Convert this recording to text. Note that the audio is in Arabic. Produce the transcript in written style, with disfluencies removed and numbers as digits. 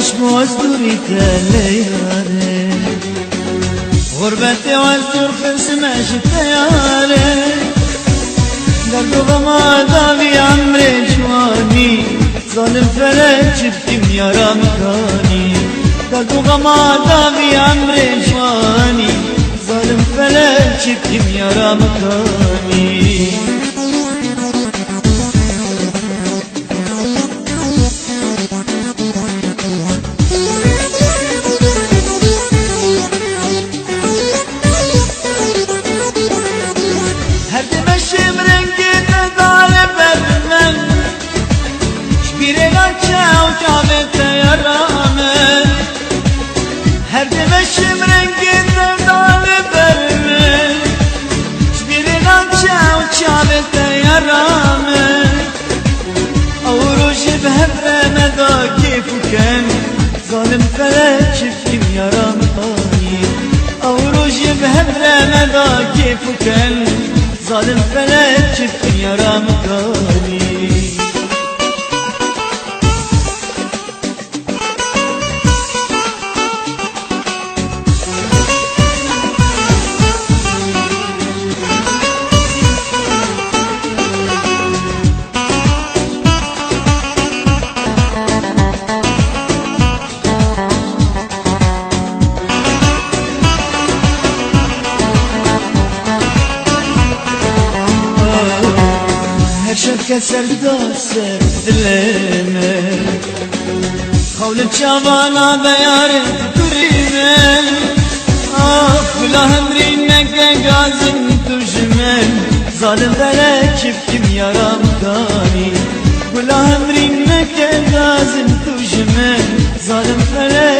مزدوری تلیاره غربت وزدور قسمش تیاره درد و غم داوی عمر جوانی ظالم فلک چفتیم یارم کانی درد و غم داوی عمر جوانی ظالم فلک چفتیم یارم کانی ظالم فلك شفتم يا رمضاني أو رجي بهالرمضان كيف كان ظالم فلك شفتم يا رمضاني كسر دوسر دلمه خول الشبانة بيار كريمه بلا همرينك غازم تجمل ظالم بلك شفتم يا رمضاني بلا همرينك غازم تجمل ظالم بلك